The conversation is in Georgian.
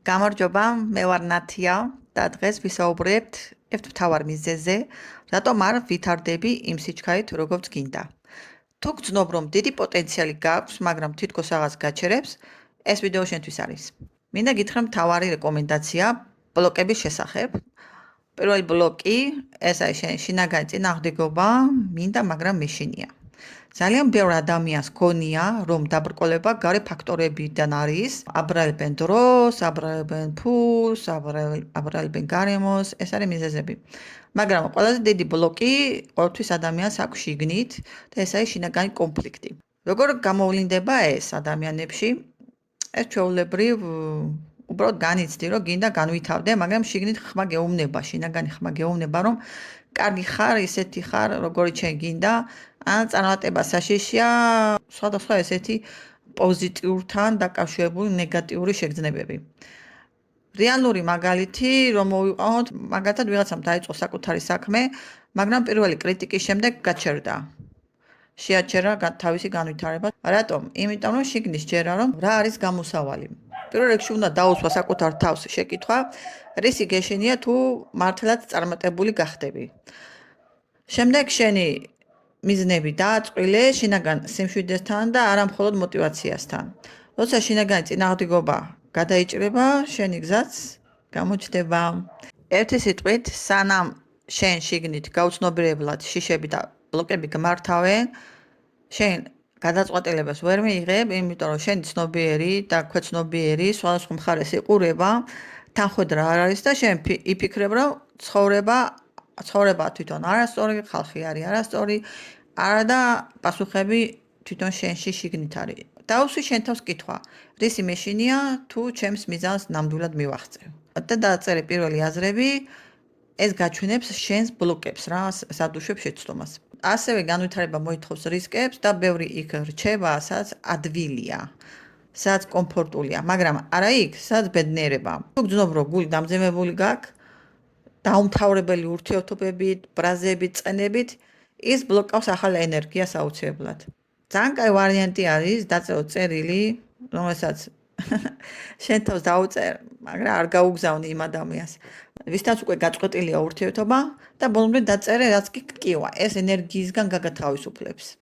გამარჯობა, მე ვარ ნათია და დღეს ვისაუბრებთ ერთ მთავარ მიზეზზე, რატომ არ ვითარდები იმ სიჩქარით, როგორც გინდა. თუ გძნობ, რომ დიდი პოტენციალი გაქვს, მაგრამ თითქოს რაღაც გაჩერებს, ეს ვიდეო შენთვის არის. მინდა გითხრა მთავარი რეკომენდაცია ბლოკების შესახებ. პირველი ბლოკი, ეს არის შენი შინაგანი წინააღმდეგობა, მინდა, მაგრამ მეშინია. ძალიან ბევრ ადამიანს გონია, რომ დაბრკოლება გარე ფაქტორებიდან არის, აბრალებენ დროს, აბრალებენ ფულს, აბრალებენ გარემოს, ეს არის მიზეზები. მაგრამ ყველაზე დიდი ბლოკი ყოველთვის ადამიანს აქვს შიგნით და ეს არის შინაგანი კონფლიქტი. როგორ გამოვლინდება ეს ადამიანებში? ეს ჩვეულებრივ უბრალოდ განიცდი, რომ გინდა განვითარდე, მაგრამ შიგნით ხმა გეუბნება, შინაგანი ხმა გეუბნება, რომ კარგი ხარ, ისეთი ხარ, როგორი შენ გინდა, ან წარმატება საშიშია, სხვადასხვა ესეთი პოზიტიურთან დაკავშირებული ნეგატიური შეგრძნებები. რეალური მაგალითი, რომ მოვიყვანოთ, მაგალითად ვიღაცამ დაიწყო საკუთარი საქმე, მაგრამ პირველი კრიტიკის შემდეგ გაჩერდა. შეაჩერა თავისი განვითარება. რატომ? იმიტომ რომ შიგნით ჯერა, რომ რა არის გამოსავალი. პირველ რიგში უნდა დაუსვა საკუთარ თავს შეკითხვა, რისი გეშენია თუ მართლაც წარმატებული გახდები. შემდეგ შენი მიზნები დააწყვილე შინაგან სიმშვიდესთან და არა მხოლოდ мотивაციასთან. როცა შინაგანი წინააღმდეგობა გადაიჭრება, შენი გზაც გამოჩნდება. ერთი სიტყვით, სანამ შენ შიგნით გაუცნობიერებლად შიშები და ბლოკები გმართავენ, შენ გადაწყვეტილებას ვერ მიიღებ, იმიტომ რომ შენ ცნობიერი და ქვეცნობიერი სხვადასხვა მხარეს იყურება, თანხმედრა არ არის და შენ იფიქრებ, რომ ცხოვრება თვითონ არასწორი, ხალხი არის არასწორი, არა და პასუხები თვითონ შენში შიგნით არის. დაუსვი შენ თავს კითხვა, რისი მეშინია თუ ჩემს მიზანს ნამდვილად მივახწევ. და დააწერე პირველი აზრები, ეს გაჩვენებს შენს ბლოკებს რა, სადუშვებს შეცდომას. ასევე განვითარება მოითხოვს რისკებს და ბევრი იქ რჩება, სადაც ადვილია, სადაც კომფორტულია, მაგრამ არა იქ, სადაც ბედნიერება. თუ გძნობ, რომ გული დამძიმებული გაქვს, დაუმთავრებელი ურთიერთობებით, ბრაზებით, წენებით, ის ბლოკავს ახალ ენერგიას აუცილებლად. ძალიან კაი ვარიანტი არის დაწერო წერილი, რომელსაც შენ თავს დაუწერ, მაგრამ არ გაუგზავნი იმ ადამიანს. ვისთანაც უკვე გაწყვეტილია ურთიერთობა და ბოლომდე დაწერე, რაც კი კივა, ეს ენერგიისგან გაგათავისუფლებს.